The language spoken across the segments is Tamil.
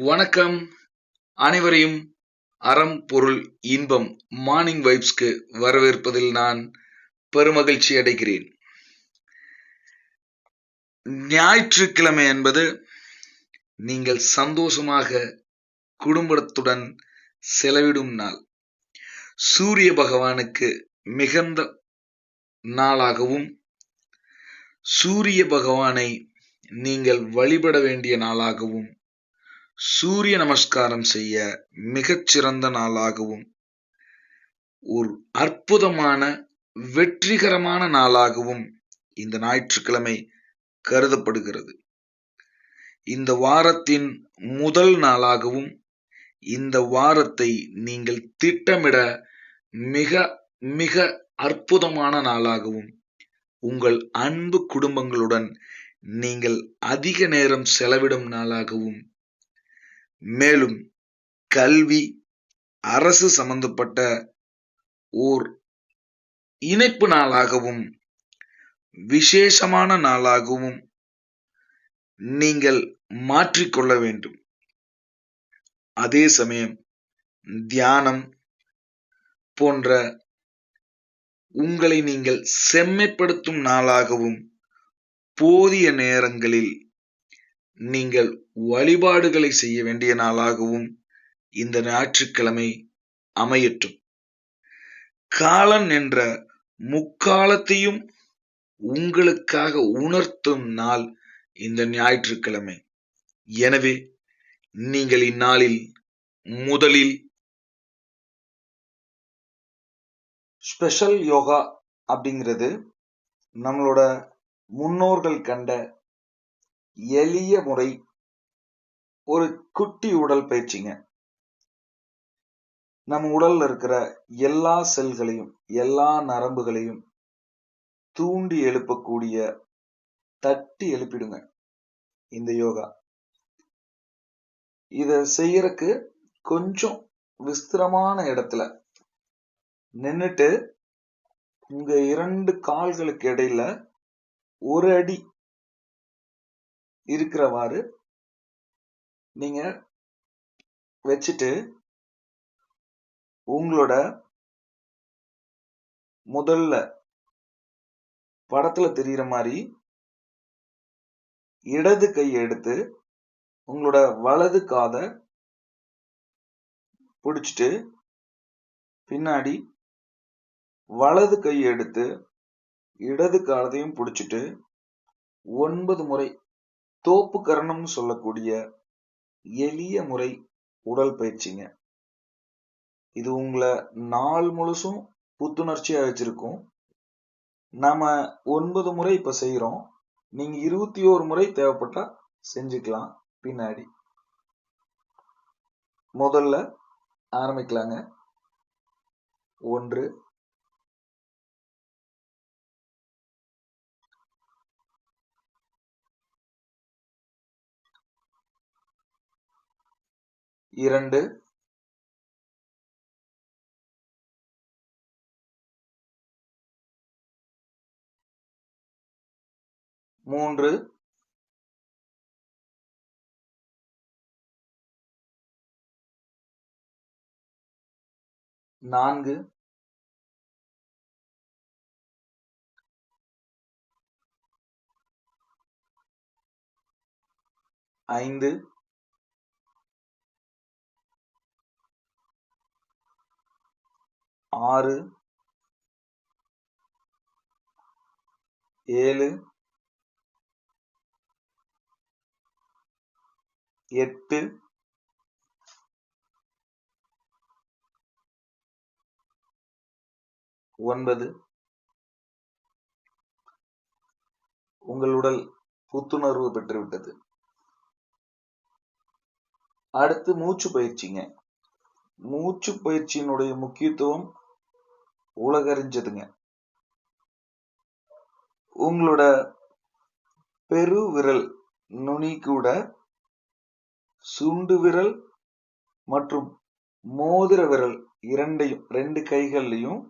வணக்கம். அனைவரையும் அறம் பொருள் இன்பம் மார்னிங் வைப்ஸ்க்கு வரவேற்பதில் நான் பெருமகிழ்ச்சி அடைகிறேன். ஞாயிற்றுக்கிழமை என்பது நீங்கள் சந்தோஷமாக குடும்பத்துடன் செலவிடும் நாள். சூரிய பகவானுக்கு மிகுந்த நாளாகவும், சூரிய பகவானை நீங்கள் வழிபட வேண்டிய நாளாகவும், சூரிய நமஸ்காரம் செய்ய மிகச்சிறந்த நாளாகவும், ஒரு அற்புதமான வெற்றிகரமான நாளாகவும் இந்த ஞாயிற்றுக்கிழமை கருதப்படுகிறது. இந்த வாரத்தின் முதல் நாளாகவும், இந்த வாரத்தை நீங்கள் திட்டமிட மிக மிக அற்புதமான நாளாகவும், உங்கள் அன்பு குடும்பங்களுடன் நீங்கள் அதிக நேரம் செலவிடும் நாளாகவும், மேலும் கல்வி, அரசு சம்பந்தப்பட்ட ஓர் இணைப்பு நாளாகவும், விசேஷமான நாளாகவும் நீங்கள் மாற்றிக்கொள்ள வேண்டும். அதே சமயம் தியானம் போன்ற உங்களை நீங்கள் செம்மைப்படுத்தும் நாளாகவும், போதிய நேரங்களில் நீங்கள் வழிபாடுகளை செய்ய வேண்டிய நாளாகவும் இந்த ஞாயிற்றுக்கிழமை அமையட்டும். காலன் என்ற முக்காலத்தையும் உங்களுக்காக உணர்த்தும் நாள் இந்த ஞாயிற்றுக்கிழமை. எனவே நீங்கள் இந்நாளில் முதலில் ஸ்பெஷல் யோகா அப்படிங்கிறது நம்மளோட முன்னோர்கள் கண்ட எளிய முறை, ஒரு குட்டி உடல் பயிற்சிங்க. நம்ம உடல்ல இருக்கிற எல்லா செல்களையும், எல்லா நரம்புகளையும் தூண்டி எழுப்பக்கூடிய, தட்டி எழுப்பிடுங்க இந்த யோகா. இத செய்யறதுக்கு கொஞ்சம் விஸ்திரமான இடத்துல நின்னுட்டு உங்க 2 கால்களுக்கு இடையில 1 அடி இருக்கிறவாறு நீங்க வச்சுட்டு, உங்களோட முதல்ல படத்துல தெரிகிற மாதிரி இடது கையை எடுத்து உங்களோட வலது காதை பிடிச்சிட்டு, பின்னாடி வலது கையை எடுத்து இடது காதையும் பிடிச்சிட்டு 9 முறை தோப்பு கரணம்னு சொல்லக்கூடிய எளிய முறை உடல் பயிற்சிங்க. இது உங்களை நாள் முழுசும் புத்துணர்ச்சியா வச்சிருக்கும். நாம 9 முறை இப்ப செய்யறோம். நீங்க 21 முறை தேவைப்பட்டா செஞ்சுக்கலாம். பின்னாடி முதல்ல ஆரம்பிக்கலாங்க. 1, 2, 3, 4, 5, 6, 7, 8, 9. உங்கள் உடல் புத்துணர்வு பெற்றுவிட்டது. அடுத்து மூச்சு பயிற்சிங்க. மூச்சு பயிற்சியினுடைய முக்கியத்துவம் உலகறிஞ்சதுங்க. உங்களோட பெரு விரல் நுனி கூட சுண்டு விரல் மற்றும் மோதிர விரல் இரண்டையும், 2 கைகள்லையும்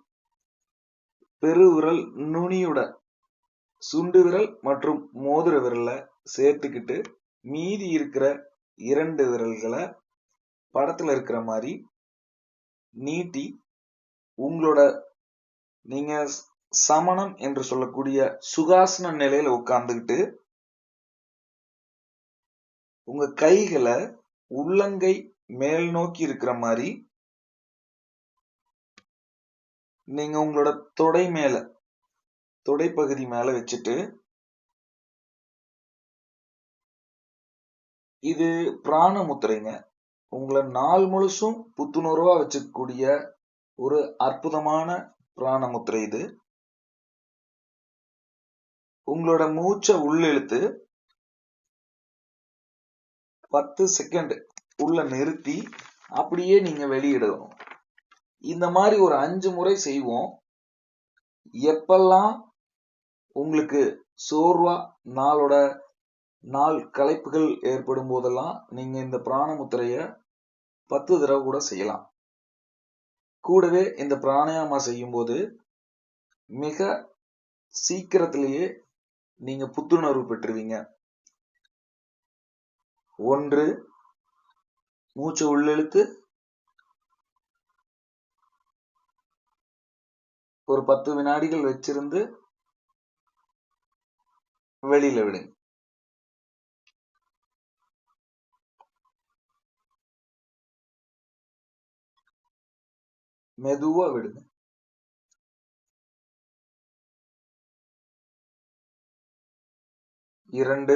பெருவிரல் நுனியோட சுண்டு விரல் மற்றும் மோதிர விரலை சேர்த்துக்கிட்டு மீதி இருக்கிற 2 விரல்களை படத்துல இருக்கிற மாதிரி நீட்டி உங்களோட நீங்க சமணம் என்று சொல்லக்கூடிய சுகாசன நிலையில உட்கார்ந்துகிட்டு உங்க கைகளை உள்ளங்கை மேல் நோக்கி இருக்கிற மாதிரி நீங்க உங்களோட தொடை பகுதி மேல வச்சுட்டு, இது பிராண முத்திரைங்க. உங்களை நாள் முழுசும் புத்துணர்வா வச்சுக்கூடிய ஒரு அற்புதமான பிராண முத்திரை இது. உங்களோட மூச்சை உள்ளிழுத்து 10 செகண்ட் உள்ள நிறுத்தி அப்படியே நீங்க வெளியிடணும். இந்த மாதிரி ஒரு 5 முறை செய்வோம். எப்பெல்லாம் உங்களுக்கு சோர்வா நாள் களைப்புகள் ஏற்படும் போதெல்லாம் நீங்க இந்த பிராண முத்திரைய 10 தடவை கூட செய்யலாம். கூடவே இந்த பிராணாயாமா செய்யும் போது மிக சீக்கிரத்திலேயே நீங்க புத்துணர்வு பெற்றுவீங்க. 1 மூச்சை உள்ளிழுத்து ஒரு 10 வினாடிகள் வச்சிருந்து வெளியில விடுங்க. 2 விடுங்க. 2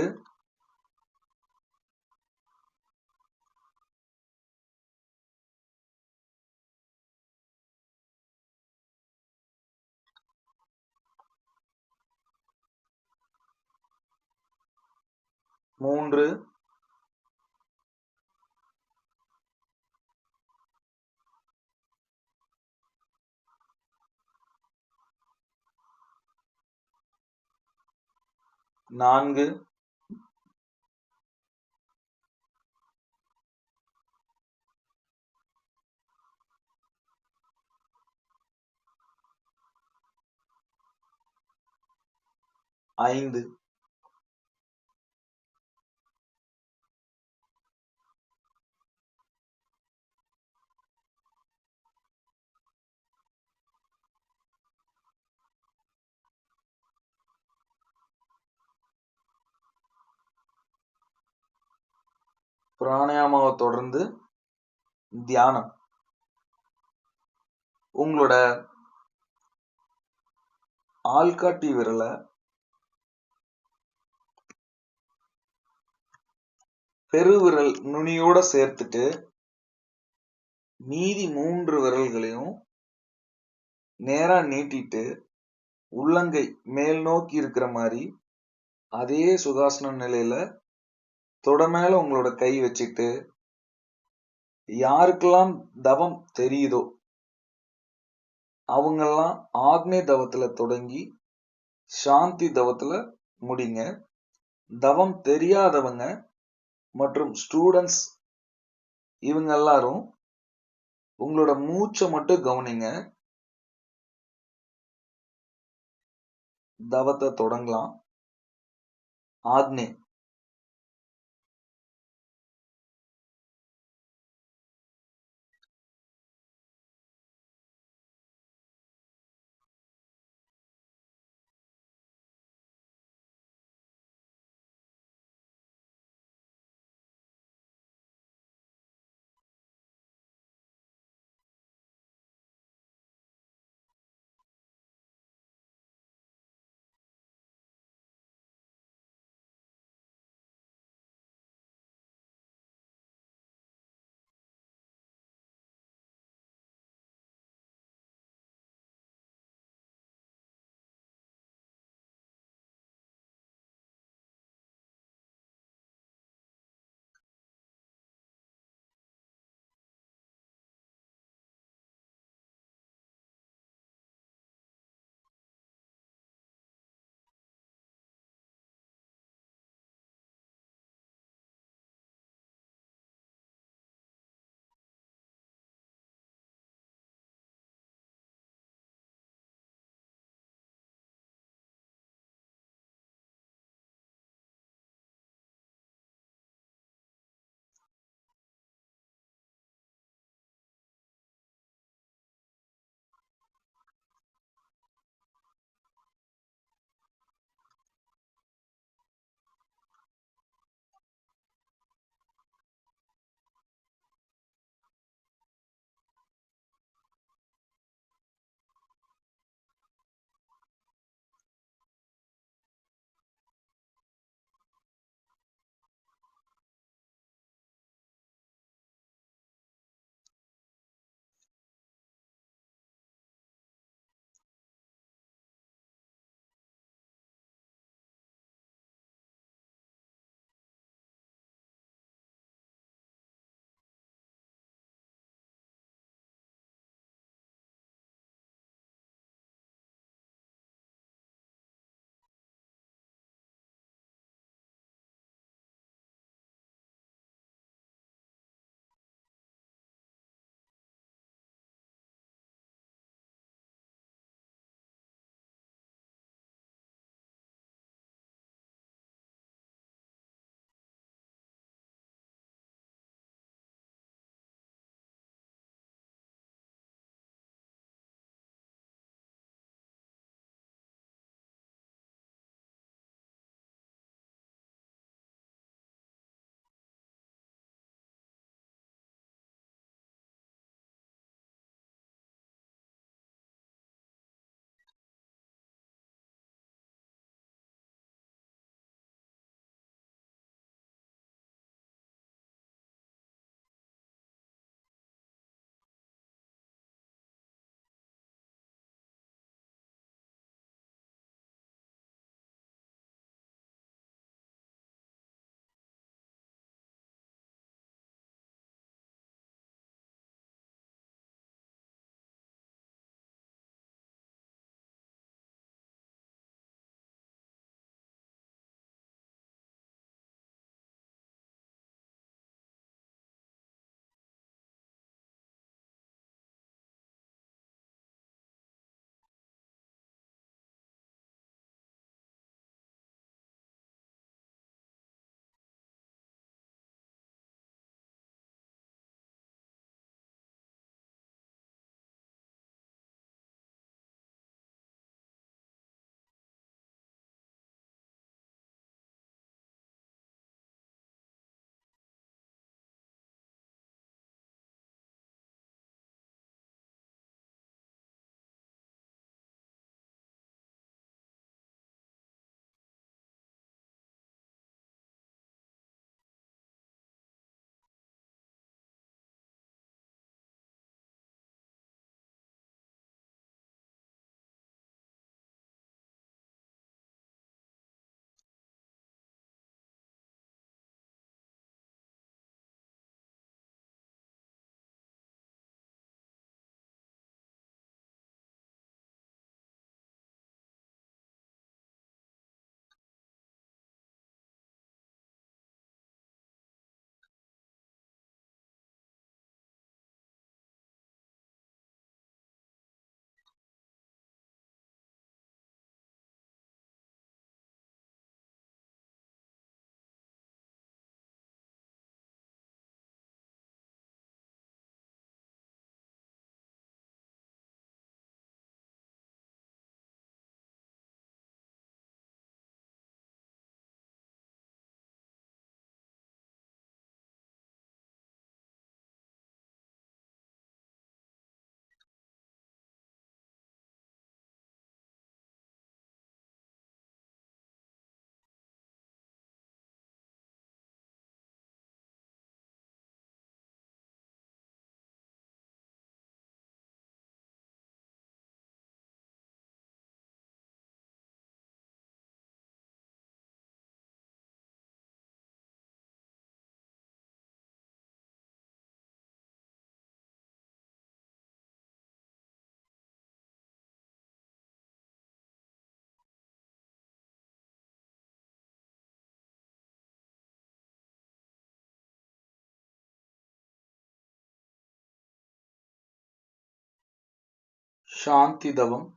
3 4 5 பிராணாயாமாவை தொடர்ந்து தியானம். உங்களோட ஆள்காட்டி விரலை பெருவிரல் நுனியோட சேர்த்துட்டு மீதி 3 விரல்களையும் நேரா நீட்டிட்டு உள்ளங்கை மேல் நோக்கி இருக்கிற மாதிரி அதே சுகாசன நிலையில தொட மேல உங்களோட கை வச்சுட்டு யாருக்கெல்லாம் தவம் தெரியுதோ அவங்கெல்லாம் ஆக்னே தவத்துல தொடங்கி சாந்தி தவத்துல முடிங்க. தவம் தெரியாதவங்க மற்றும் ஸ்டூடெண்ட்ஸ் இவங்க எல்லாரும் உங்களோட மூச்சை மட்டும் கவனிங்க. தவத்தை தொடங்கலாம். ஆக்னே சாந்தி தவம்,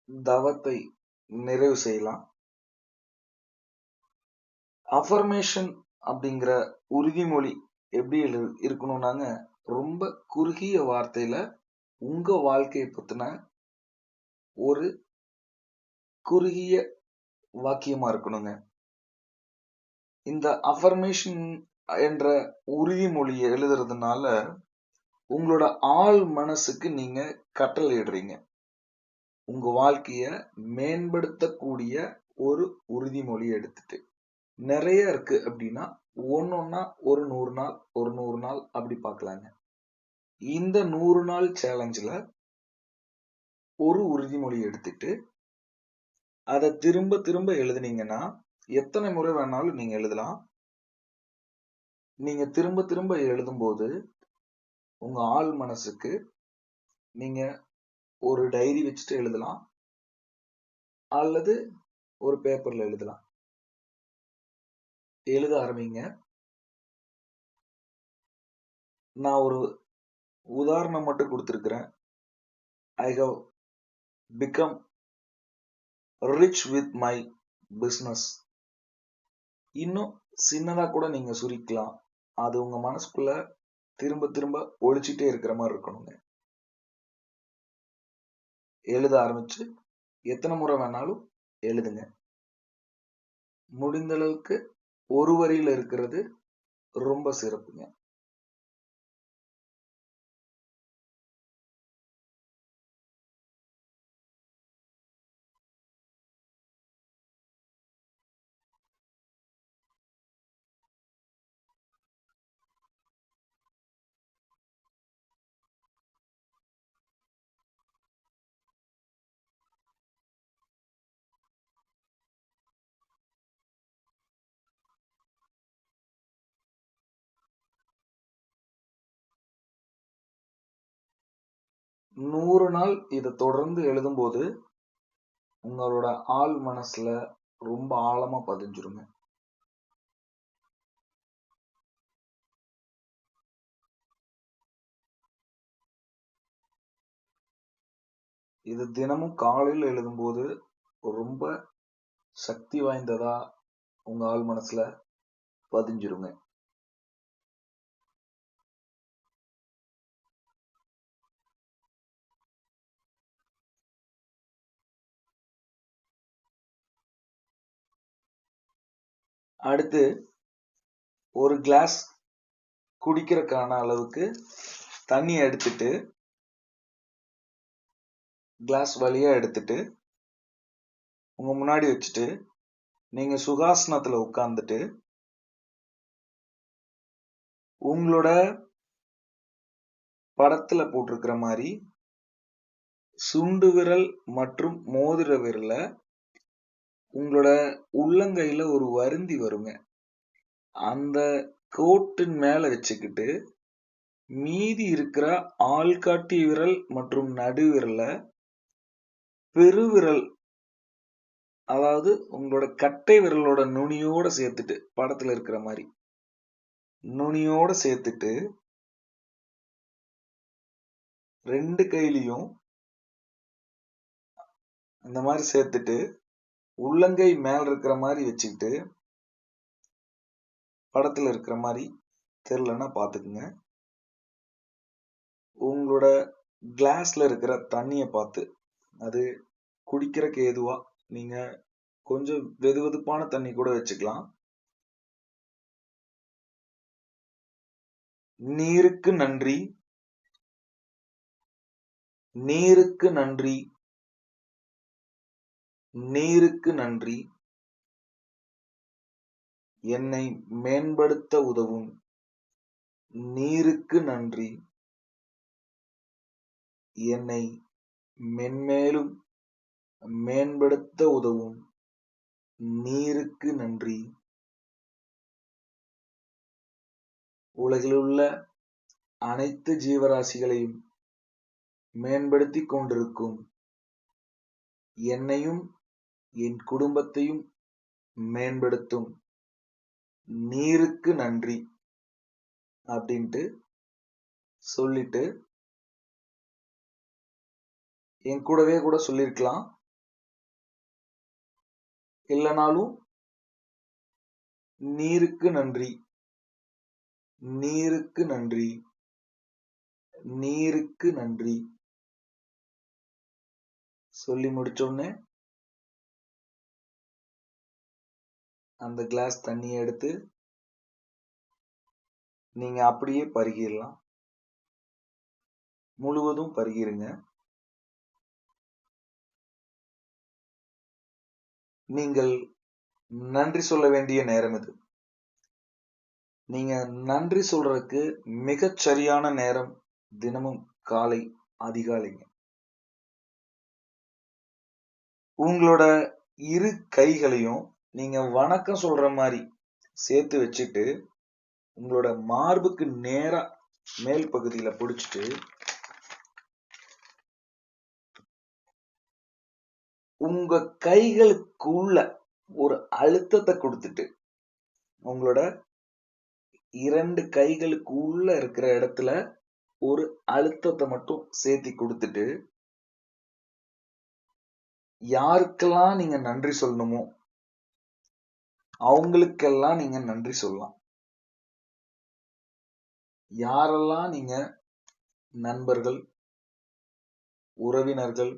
தவத்தை நிறைவு செய்யலாம். அஃபர்மேஷன் அப்படிங்கிற உறுதிமொழி எப்படி இருக்கணும்னாங்க, ரொம்ப குறுகிய வார்த்தையில உங்க வாழ்க்கையை பத்தின ஒரு குறுகிய வாக்கியமா இருக்கணுங்க. இந்த அஃபர்மேஷன் என்ற உறுதிமொழியை எழுதுறதுனால உங்களோட ஆள் மனசுக்கு நீங்க கட்டளையிடுறீங்க. உங்க வாழ்க்கைய மேம்படுத்தக்கூடிய ஒரு உறுதிமொழி எடுத்துட்டு நிறைய இருக்கு அப்படின்னா ஒன்னொன்னா ஒரு 100 நாள் ஒரு 100 நாள் அப்படி பார்க்கலாங்க. இந்த 100 நாள் சேலஞ்சில் ஒரு உறுதிமொழி எடுத்துட்டு அதை திரும்ப திரும்ப எழுதுனீங்கன்னா எத்தனை முறை வேணாலும் நீங்க எழுதலாம். நீங்க திரும்ப திரும்ப எழுதும்போது உங்க ஆள் மனசுக்கு நீங்க ஒரு டைரி வச்சுட்டு எழுதலாம் அல்லது ஒரு பேப்பர்ல எழுதலாம். எழுத ஆரம்பிங்க. நான் ஒரு உதாரணம் மட்டும் கொடுத்திருக்கிறேன். I have become rich with my business. இன்னும் சின்னதா கூட நீங்க சுருக்கலாம். அது உங்க மனசுக்குள்ள திரும்ப திரும்ப ஒழிச்சிட்டே இருக்கிற மாதிரி இருக்கணுங்க. எழுத ஆரம்பிச்சு எத்தனை முறை வேணாலும் எழுதுங்க. முடிந்த அளவுக்கு ஒரு வரியில இருக்கிறது ரொம்ப சிறப்புங்க. நூறு நாள் இதை தொடர்ந்து எழுதும்போது உங்களோட ஆள் மனசுல ரொம்ப ஆழமா பதிஞ்சிருங்க. இது தினமும் காலையில் எழுதும்போது ரொம்ப சக்தி வாய்ந்ததா உங்க ஆள் மனசுல பதிஞ்சிருங்க. அடுத்து ஒரு கிளாஸ் குடிக்கிறதுக்கான அளவுக்கு தண்ணி எடுத்துட்டு கிளாஸ் வழியா எடுத்துட்டு உங்க முன்னாடி வச்சுட்டு நீங்க சுகாசனத்துல உட்கார்ந்துட்டு உங்களோட படத்துல போட்டிருக்கிற மாதிரி சுண்டு விரல் மற்றும் மோதிர விரல உங்களோட உள்ளங்கையில ஒரு வருந்தி வருங்க, அந்த கோட்டின் மேல வச்சுக்கிட்டு மீதி இருக்கிற ஆள்காட்டி விரல் மற்றும் நடுவிரல பெருவிரல், அதாவது உங்களோட கட்டை விரலோட நுனியோட சேர்த்துட்டு, படத்துல இருக்கிற மாதிரி நுனியோட சேர்த்துட்டு 2 கையிலையும் இந்த மாதிரி சேர்த்துட்டு உள்ளங்கை மேல இருக்கிற மாதிரி வச்சுக்கிட்டு, படத்துல இருக்கிற மாதிரி தெரியலன்னா பாத்துக்குங்க, உங்களோட கிளாஸ்ல இருக்கிற தண்ணிய பார்த்து, அது குடிக்கிறதுக்கு ஏதுவா நீங்க கொஞ்சம் வெதுவெதுப்பான தண்ணி கூட வச்சுக்கலாம். நீருக்கு நன்றி, நீருக்கு நன்றி, நீருக்கு நன்றி, என்னை மேம்படுத்த உதவும் நீருக்கு நன்றி, என்னை மென்மேலும் மேம்படுத்த உதவும் நீருக்கு நன்றி, உலகிலுள்ள அனைத்து ஜீவராசிகளையும் மேம்படுத்திக் கொண்டிருக்கும் என்னையும் என் குடும்பத்தையும் மேம்படுத்தும் நீருக்கு நன்றி அப்படின்ட்டு சொல்லிட்டு, என் கூடவே கூட சொல்லிருக்கலாம், இல்லைனாலும் நீருக்கு நன்றி, நீருக்கு நன்றி, நீருக்கு நன்றி சொல்லி முடிச்சோடனே அந்த கிளாஸ் தண்ணியை எடுத்து நீங்க அப்படியே பருகிடலாம். முழுவதும் பருகிருங்க. நீங்கள் நன்றி சொல்ல வேண்டிய நேரம் இது. நீங்க நன்றி சொல்றதுக்கு மிகச் சரியான நேரம் தினமும் காலை அதிகாலைங்க. உங்களோட இரு கைகளையும் நீங்க வணக்கம் சொல்ற மாதிரி சேர்த்து வச்சுட்டு உங்களோட மார்புக்கு நேரா மேல் பகுதியில பிடிச்சிட்டு உங்க கைகளுக்குள்ள ஒரு அழுத்தத்தை கொடுத்துட்டு, உங்களோட 2 கைகளுக்கு உள்ள இருக்கிற இடத்துல ஒரு அழுத்தத்தை மட்டும் சேர்த்தி கொடுத்துட்டு, யாருக்கெல்லாம் நீங்க நன்றி சொல்லணுமோ அவங்களுக்கெல்லாம் நீங்க நன்றி சொல்லலாம். யாரெல்லாம் நீங்க நண்பர்கள், உறவினர்கள்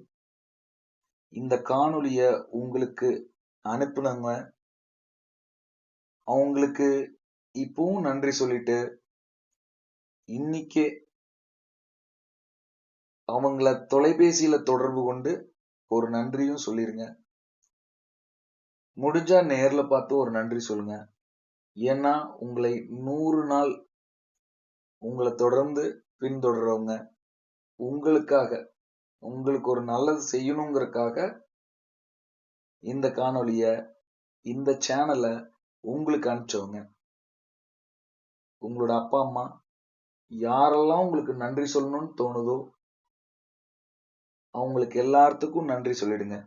இந்த காணொளிய உங்களுக்கு அனுப்புனவங்க, அவங்களுக்கு இப்பவும் நன்றி சொல்லிட்டு இன்னைக்கே அவங்கள தொலைபேசியில தொடர்பு கொண்டு ஒரு நன்றியும் சொல்லிருங்க. முடிஞ்சா நேர்ல பார்த்து ஒரு நன்றி சொல்லுங்க. ஏன்னா உங்களை 100 நாள் உங்களை தொடர்ந்து பின்தொடர்றவங்க, உங்களுக்காக, உங்களுக்கு ஒரு நல்லது செய்யணுங்கிறதுக்காக இந்த காணொளிய, இந்த சேனலை உங்களுக்கு அனுப்பிச்சவங்க. உங்களோட அப்பா அம்மா, யாரெல்லாம் உங்களுக்கு நன்றி சொல்லணும்னு தோணுதோ அவங்களுக்கு எல்லாத்துக்கும் நன்றி சொல்லிடுங்க.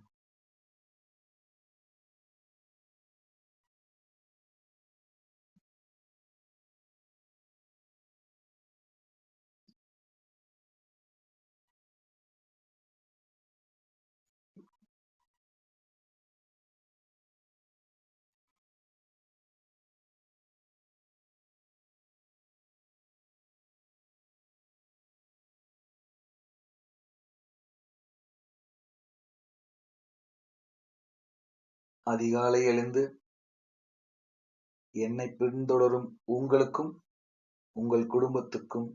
அதிகாலை எழுந்து என்னை பின்தொடரும் உங்களுக்கும் உங்கள் குடும்பத்துக்கும்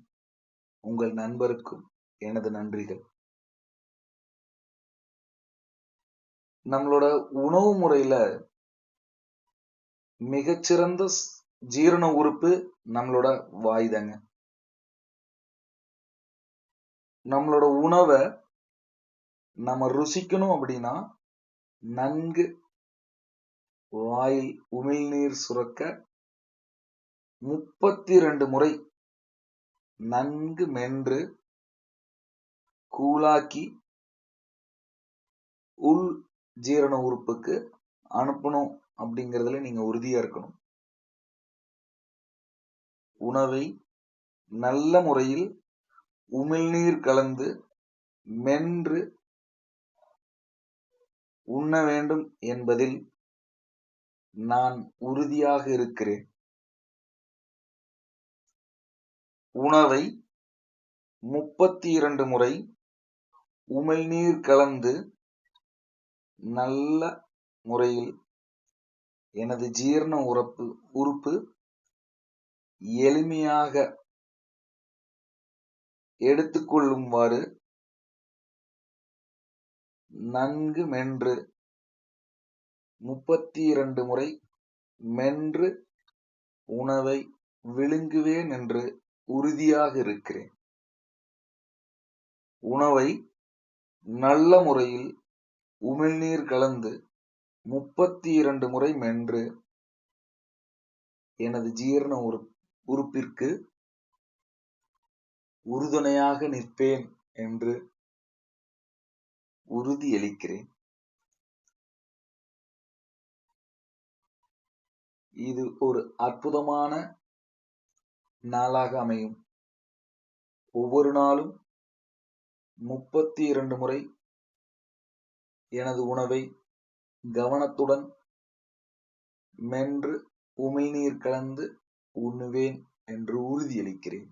உங்கள் நண்பருக்கும் எனது நன்றிகள். நம்மளோட உணவு முறையில மிகச்சிறந்த ஜீரண உறுப்பு நம்மளோட வாய்தாங்க. நம்மளோட உணவை நம்ம ருசிக்கணும் அப்படின்னா நன்கு வாயில் உமிழ்நீர் சுரக்க 32 முறை நன்கு மென்று கூழாக்கி உள் ஜீரண உறுப்புக்கு அனுப்பணும் அப்படிங்கிறதுல நீங்க உறுதியா இருக்கணும். உணவை நல்ல முறையில் உமிழ்நீர் கலந்து மென்று உண்ண வேண்டும் என்பதில் நான் உறுதியாக இருக்கிறேன். உணவை 32 முறை உமிழ்நீர் கலந்து நல்ல முறையில் எனது ஜீரண உறுப்பு எளிமையாக எடுத்துக்கொள்ளுமாறு நன்கு மென்று 32 முறை மென்று உணவை விழுங்குவேன் என்று உறுதியாக இருக்கிறேன். உணவை நல்ல முறையில் உமிழ்நீர் கலந்து 32 முறை மென்று எனது ஜீரண உறுப்பிற்கு உறுதுணையாக நிற்பேன் என்று உறுதியளிக்கிறேன். இது ஒரு அற்புதமான நாளாக அமையும். ஒவ்வொரு நாளும் 32 முறை எனது உணவை கவனத்துடன் மென்று உமிழ்நீர் கலந்து உண்ணுவேன் என்று உறுதியளிக்கிறேன்.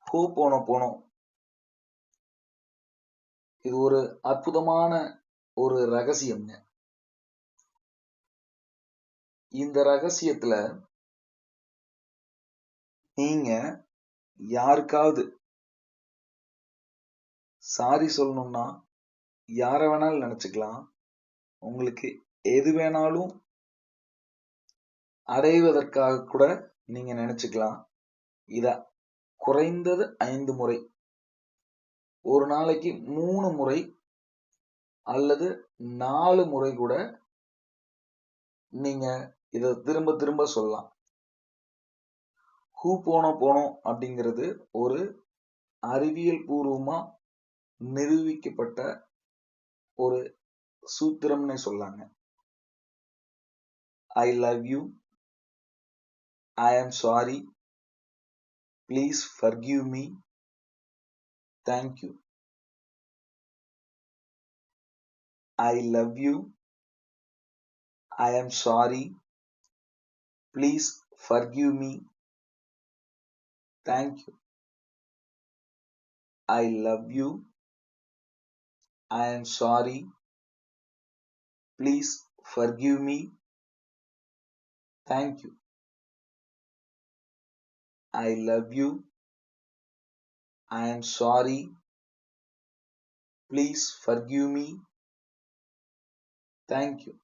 ஹோபோனோபோனோ இது ஒரு அற்புதமான ஒரு ரகசியம்ங்க. இந்த ரகசியத்துல நீங்க யாருக்காவது சாரி சொல்லணும்னா யார வேணாலும் நினைச்சுக்கலாம். உங்களுக்கு எது வேணாலும் அடைவதற்காக கூட நீங்க நினைச்சுக்கலாம். இத குறைந்தது 5 முறை, ஒரு நாளைக்கு 3 முறை அல்லது 4 முறை கூட நீங்க இத திரும்ப திரும்ப சொல்லலாம். ஹோபோனோபோனோ அப்படிங்கிறது ஒரு அறிவியல் பூர்வமா நிரூபிக்கப்பட்ட ஒரு சூத்திரம்னே சொல்லாங்க. I love you, I am sorry, please forgive me, thank you. I love you, I am sorry, please forgive me, thank you. I love you, I am sorry, please forgive me, thank you. I love you, I am sorry, please forgive me, thank you.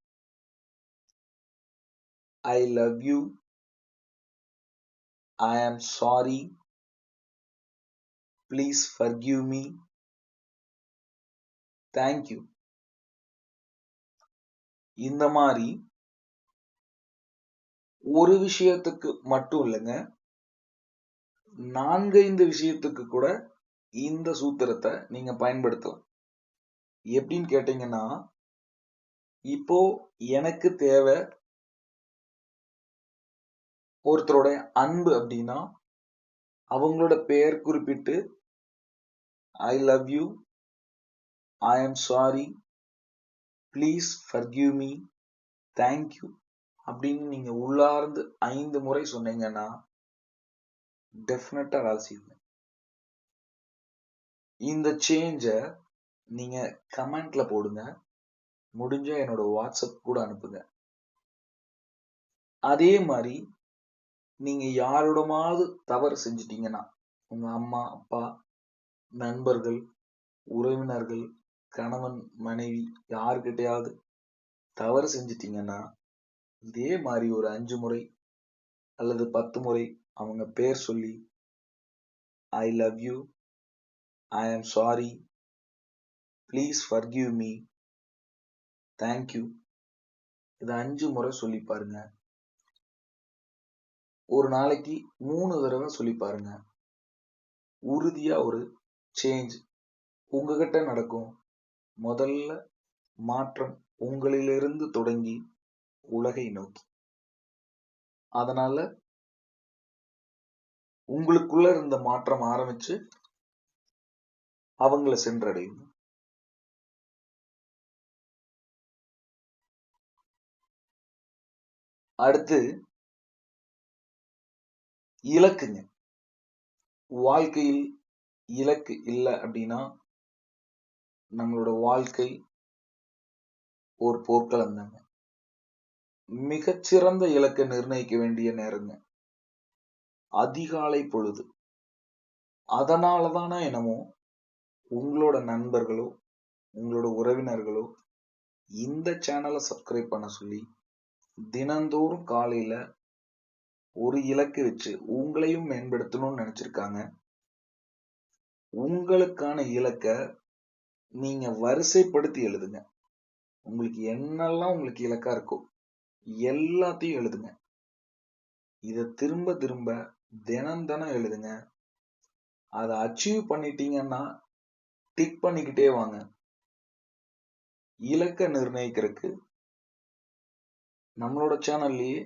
I love you, I am sorry, please forgive me, thank you. இந்த மாதிரி ஒரு விஷயத்துக்கு மட்டும் இல்லைங்க, 4-5 விஷயத்துக்கு கூட இந்த சூத்திரத்தை நீங்க பயன்படுத்தலாம். எப்படின்னு கேட்டீங்கன்னா, இப்போ எனக்கு தேவை ஒருத்தரோட அன்பு அப்படின்னா அவங்களோட பெயர் குறிப்பிட்டு I love you, I am sorry, please forgive me, thank you அப்படின்னு நீங்க உள்ளார்ந்து 5 முறை சொன்னீங்கன்னா டெஃபினட்டா வேலை செய்யுங்க. இந்த சேஞ்ச நீங்க கமெண்ட்ல போடுங்க. முடிஞ்சா என்னோட வாட்ஸ்அப் கூட அனுப்புங்க. அதே மாதிரி நீங்க யாரிடமாவது தவறு செஞ்சிட்டீங்கன்னா, உங்க அம்மா, அப்பா, நண்பர்கள், உறவினர்கள், கணவன், மனைவி யார்கிட்டயாவது தவறு செஞ்சிட்டீங்கன்னா, இதே மாரி ஒரு 5 முறை அல்லது 10 முறை அவங்க பேர் சொல்லி, I love you, I am sorry, please forgive me, thank you. இத 5 முறை சொல்லி பாருங்க. ஒரு நாளைக்கு 3 தடவை சொல்லி பாருங்க. உறுதியா ஒரு சேஞ்ச் உங்ககிட்ட நடக்கும். முதல்ல மாற்றம் உங்களிலிருந்து தொடங்கி உலகை நோக்கி. அதனால உங்களுக்குள்ள இருந்த மாற்றம் ஆரம்பிச்சு அவங்கள சென்றடையும். அடுத்து இலக்குங்க. வாழ்க்கையில் இலக்கு இல்ல அப்படின்னா நம்மளோட வாழ்க்கை ஒரு போர்க்களம் தாங்க. மிகச்சிறந்த இலக்கை நிர்ணயிக்க வேண்டிய நேரங்க அதிகாலை பொழுது. அதனாலதானா என்னமோ உங்களோட நண்பர்களோ உங்களோட உறவினர்களோ இந்த சேனலை சப்ஸ்கிரைப் பண்ண சொல்லி தினந்தோறும் காலையில ஒரு இலக்கு வச்சு உங்களையும் மேம்படுத்தணும்னு நினைச்சிருக்காங்க. உங்களுக்கான இலக்க நீங்க வரிசைப்படுத்தி எழுதுங்க. உங்களுக்கு என்னெல்லாம் உங்களுக்கு இலக்கா இருக்கோ எல்லாத்தையும் எழுதுங்க. இத திரும்ப திரும்ப தினம் தினம் எழுதுங்க. அதை அச்சீவ் பண்ணிட்டீங்கன்னா டிக் பண்ணிக்கிட்டே வாங்க. இலக்க நிர்ணயிக்கிறதுக்கு நம்மளோட சேனல்லயே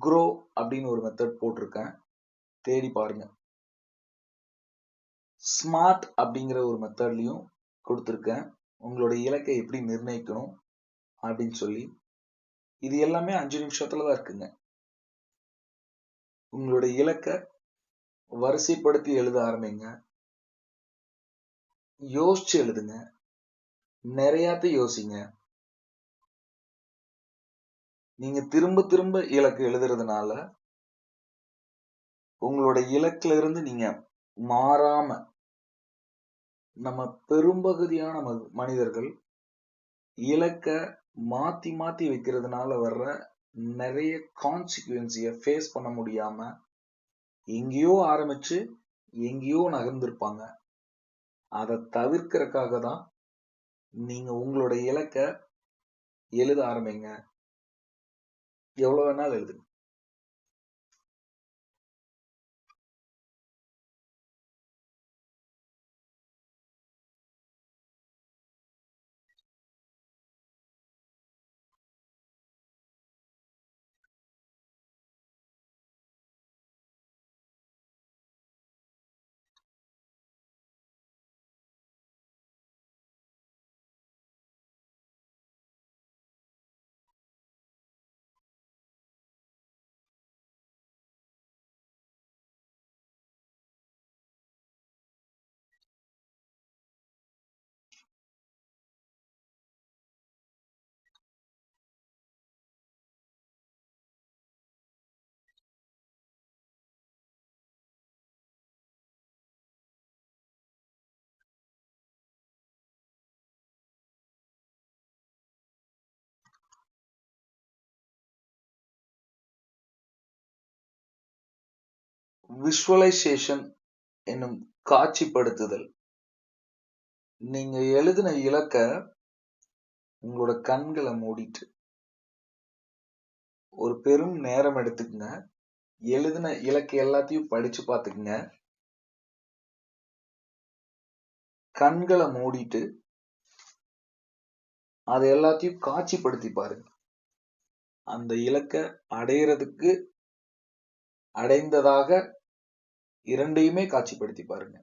க்ரோ அப்படின்னு ஒரு மெத்தட் போட்டிருக்கேன், தேடி பாருங்க. ஸ்மார்ட் அப்படிங்கிற ஒரு மெத்தட்லயும் கொடுத்துருக்கேன், உங்களோட இலக்கை எப்படி நிர்ணயிக்கணும் அப்படின்னு சொல்லி. இது எல்லாமே 5 நிமிஷத்துல தான் இருக்குங்க. உங்களுடைய இலக்க வரிசைப்படுத்தி எழுத ஆரம்பிங்க. யோசிச்சு எழுதுங்க. நிறையாத்த யோசிங்க. நீங்க திரும்ப திரும்ப இலக்கு எழுதுறதுனால உங்களோட இலக்குல இருந்து நீங்க மாறாம, நம்ம பெரும்பகுதியான மனிதர்கள் இலக்க மாத்தி மாத்தி வைக்கிறதுனால வர்ற நிறைய கான்சிக்வன்சிய ஃபேஸ் பண்ண முடியாம எங்கேயோ ஆரம்பிச்சு எங்கேயோ நகர்ந்திருப்பாங்க. அதை தவிர்க்கிறதுக்காக தான் நீங்க உங்களோட இலக்க எழுத ஆரம்பிங்க. எவ்வளவு வேணாலும் எழுதுங்க. விஷுவலைசேஷன் என்னும் காட்சிப்படுத்துதல். நீங்க எழுதின இலக்க உங்களோட கண்களை மூடிட்டு ஒரு பெரும் நேரம் எடுத்துக்கங்க. எழுதின இலக்கு எல்லாத்தையும் படிச்சு பார்த்துக்குங்க. கண்களை மூடிட்டு அது எல்லாத்தையும் காட்சிப்படுத்தி பாருங்க. அந்த இலக்க அடையிறதுக்கு அடைந்ததாக இரண்டையுமே காட்சிப்படுத்தி பாருங்க.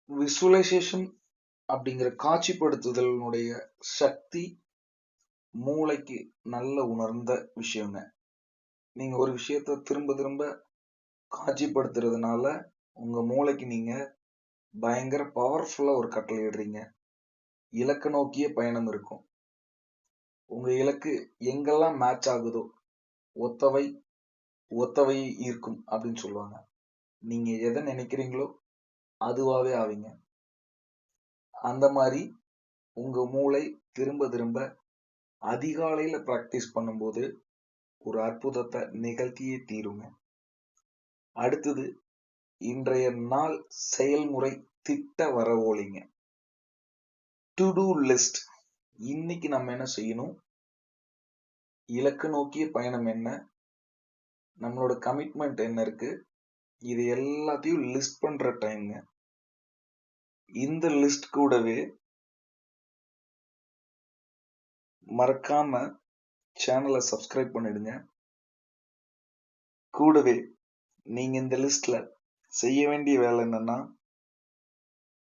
விசுவலைசேஷன் அப்படிங்கிற காட்சிப்படுத்துதலினுடைய சக்தி மூளைக்கு நல்ல உணர்ந்த விஷயங்க. நீங்க ஒரு விஷயத்த திரும்ப திரும்ப காட்சிப்படுத்துறதுனால உங்க மூளைக்கு நீங்க பயங்கர பவர்ஃபுல்லா ஒரு கட்டளை இடுறீங்க. இலக்க நோக்கிய பயணம் இருக்கும். உங்க இலக்கு எங்கெல்லாம் மேட்ச் ஆகுதோ, ஒத்தவை ஒத்தவை ஈர்க்கும் அப்படின்னு சொல்லுவாங்க. நீங்க எதை நினைக்கிறீங்களோ அதுவாவே ஆவீங்க. அந்த மாதிரி உங்க மூளை திரும்ப திரும்ப அதிகாலையில பிராக்டிஸ் பண்ணும்போது ஒரு அற்புதத்தை நிகழ்த்தியே தீருங்க. அடுத்தது, இன்றைய நாள் செயல்முறை திட்ட வரவோலிங்க. To do list. இன்னைக்கு நம்ம என்ன செய்யணும், இலக்கு நோக்கிய பயணம் என்ன, நம்மளோட கமிட்மெண்ட் என்ன இருக்கு, இது எல்லாத்தையும் லிஸ்ட் பண்ற டைம்ங்க. இந்த லிஸ்ட் கூடவே மறக்காம சேனலை சப்ஸ்கிரைப் பண்ணிடுங்க. கூடவே நீங்க இந்த லிஸ்ட்ல செய்ய வேண்டிய வேலை என்னன்னா,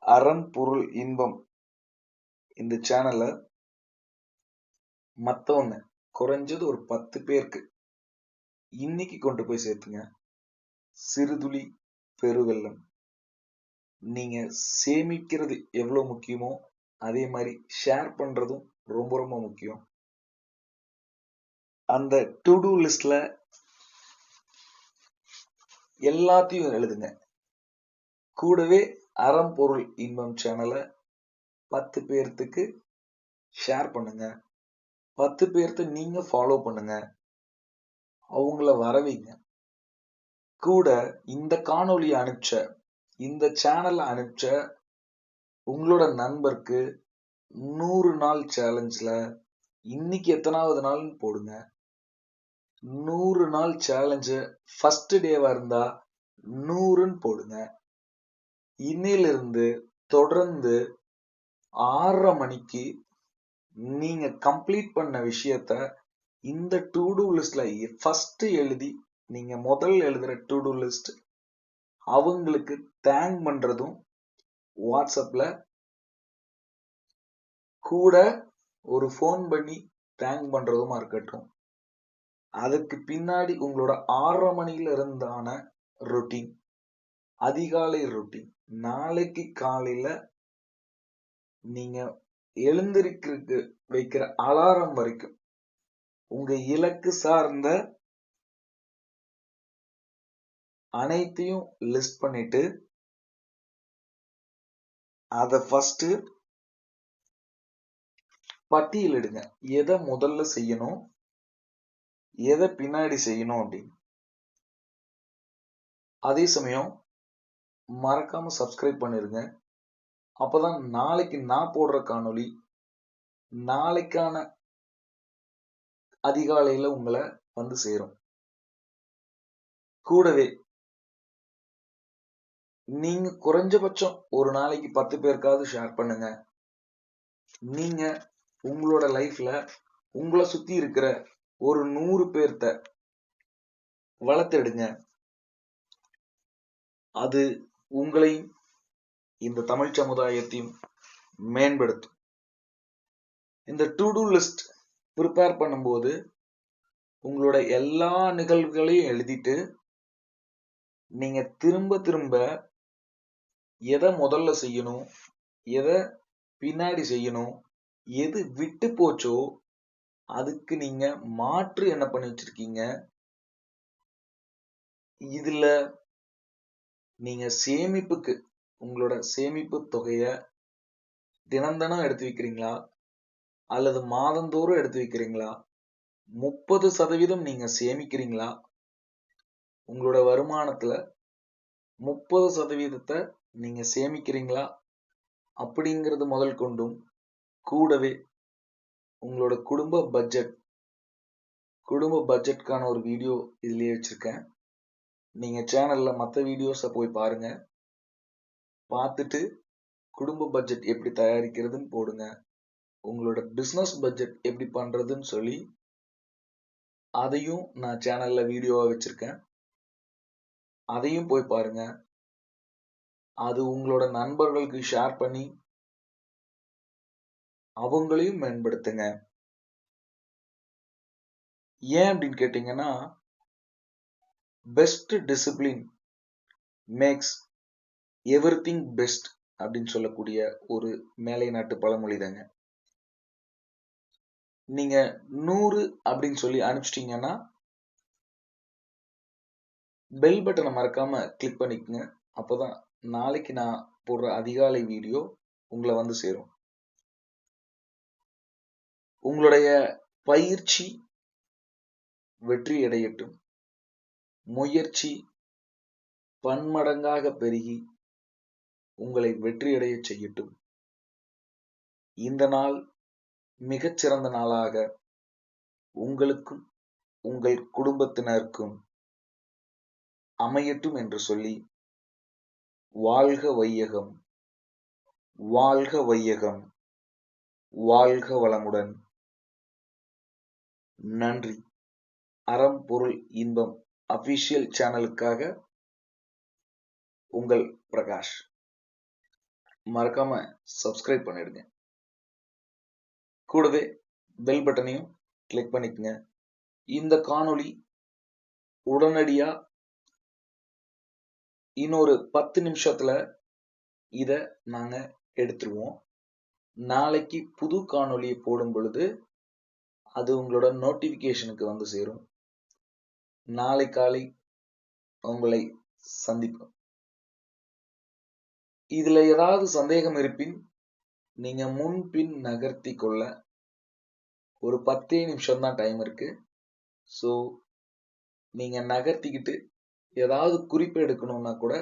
அறம் பொருள் இன்பம் இந்த சேனலை மத்தவங்க குறைஞ்சது ஒரு 10 பேருக்கு இன்னைக்கு கொண்டு போய் சேர்த்துங்க. சிறுதுளி பெருவெள்ளம். நீங்க சேமிக்கிறது எவ்வளவு முக்கியமோ அதே மாதிரி ஷேர் பண்றதும் ரொம்ப ரொம்ப முக்கியம். அந்த டு டூ லிஸ்ட்ல எல்லாத்தையும் எழுதுங்க. கூடவே அறம் பொருள் இன்பம் சேனலை 10 பேர்த்துக்கு ஷேர் பண்ணுங்க. 10 பேர்த்த நீங்க ஃபாலோ பண்ணுங்க. அவங்கள வரவைங்க. கூட இந்த காணொளி அனுப்பிச்ச, இந்த சேனல் அனுப்பிச்ச உங்களோட நண்பருக்கு 100 நாள் சேலஞ்ச்ல இன்னைக்கு எத்தனாவது நாள்னு போடுங்க. 100 நாள் சேலஞ்சு ஃபர்ஸ்ட் டேவா இருந்தா 100ன்னு போடுங்க. இன்னையிலிருந்து தொடர்ந்து 6:30 மணிக்கு நீங்க கம்ப்ளீட் பண்ண விஷயத்த இந்த டு டூ லிஸ்ட்ல ஃபர்ஸ்ட் எழுதி, நீங்க முதல் எழுதுற டு டூ லிஸ்ட் அவங்களுக்கு தேங்க் பண்றதும் வாட்ஸ்அப்ல கூட ஒரு ஃபோன் பண்ணி தேங்க் பண்றதுமா இருக்கட்டும். அதுக்கு பின்னாடி உங்களோட 6:30 மணியில இருந்தான ரொட்டீன், அதிகாலை ரொட்டீன், நாளைக்கு காலையில நீங்க எழுந்திருக்கிறதுக்கு வைக்கிற அலாரம் வரைக்கும் உங்க இலக்கு சார்ந்த அனைத்தையும் லிஸ்ட் பண்ணிட்டு அத ஃபர்ஸ்ட் பட்டியலிடுங்க. எதை முதல்ல செய்யணும், எதை பின்னாடி செய்யணும் அப்படின்னு. அதே சமயம் மறக்காம சப்ஸ்கிரைப் பண்ணிருங்க. அப்பதான் நாளைக்கு நான் போடுற காணொளி நாளைக்கான அதிகாலையில உங்களை வந்து சேரும். கூடவே நீங்க குறைஞ்சபட்சம் ஒரு நாளைக்கு 10 பேருக்காவது ஷேர் பண்ணுங்க. நீங்க உங்களோட லைஃப்ல உங்களை சுத்தி இருக்கிற ஒரு 100 பேர்த்த வளர்த்தெடுங்க. அது உங்களையும் இந்த தமிழ் சமுதாயத்தையும் மேம்படுத்தும். இந்த டு டூ லிஸ்ட் ப்ரிப்பேர் பண்ணும்போது உங்களோட எல்லா நிகழ்வுகளையும் எழுதிட்டு நீங்க திரும்ப திரும்ப எதை முதல்ல செய்யணும், எதை பின்னாடி செய்யணும், எது விட்டு போச்சோ அதுக்கு நீங்க மாற்று என்ன பண்ணி வச்சிருக்கீங்க, இதுல நீங்க சேமிப்புக்கு உங்களோட சேமிப்பு தொகைய தினம் தினம் எடுத்து வைக்கிறீங்களா அல்லது மாதந்தோறும் எடுத்து வைக்கிறீங்களா, 30% நீங்க சேமிக்கிறீங்களா, உங்களோட வருமானத்துல 30% நீங்க சேமிக்கிறீங்களா அப்படிங்கிறது முதல் கொண்டும், கூடவே உங்களோட குடும்ப பட்ஜெட்கான ஒரு வீடியோ இதுலயே வச்சிருக்கேன். நீங்க சேனல்ல மற்ற வீடியோஸை போய் பாருங்க. பார்த்துட்டு குடும்ப பட்ஜெட் எப்படி தயாரிக்கிறதுன்னு போடுங்க. உங்களோட பிசினஸ் பட்ஜெட் எப்படி பண்றதுன்னு சொல்லி அதையும் நான் சேனல்ல வீடியோவா வச்சிருக்கேன். அதையும் போய் பாருங்க. அது உங்களோட நண்பர்களுக்கு ஷேர் பண்ணி அவங்களையும் மேம்படுத்துங்க. ஏன் அப்படின்னு கேட்டீங்கன்னா, best discipline makes everything best அப்படின்னு சொல்லக்கூடிய ஒரு மேலை நாட்டு பழமொழி தாங்க. நீங்க 100 அப்படின்னு சொல்லி அனுப்பிச்சிட்டீங்கன்னா பெல் பட்டனை மறக்காம கிளிக் பண்ணிக்கங்க. அப்பதான் நாளைக்கு நான் போடுற அதிகாலை வீடியோ உங்களை வந்து சேரும். உங்களுடைய பயிற்சி வெற்றி அடையட்டும். முயற்சி பன்மடங்காக பெருகி உங்களை வெற்றியடைய செய்யட்டும். இந்த நாள் மிகச்சிறந்த நாளாக உங்களுக்கும் உங்கள் குடும்பத்தினருக்கும் அமையட்டும் என்று சொல்லி வாழ்க வையகம். வாழ்க வையகம், வாழ்க வளமுடன். நன்றி. அறம் பொருள் இன்பம் அபிஷியல் சேனலுக்காக உங்கள் பிரகாஷ். மறக்காம சப்ஸ்கிரைப் பண்ணிடுங்க. கூடவே பெல் பட்டனையும் கிளிக் பண்ணிக்கங்க. இந்த காணொளி உடனடியா இன்னொரு 10 நிமிஷத்துல இத நாங்க எடுத்துருவோம். நாளைக்கு புது காணொளியை போடும் பொழுது அது உங்களோட நோட்டிபிகேஷனுக்கு வந்து சேரும். நாளை காலை உங்களை சந்திப்போம். இதுல ஏதாவது சந்தேகம் இருப்பின் நீங்க முன்பின் நகர்த்தி கொள்ள ஒரு 10 நிமிஷம் தான் டைம் இருக்கு. ஸோ நீங்க நகர்த்திக்கிட்டு ஏதாவது குறிப்பு எடுக்கணும்னா கூட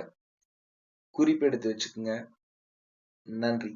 குறிப்பு எடுத்து வச்சுக்கோங்க. நன்றி.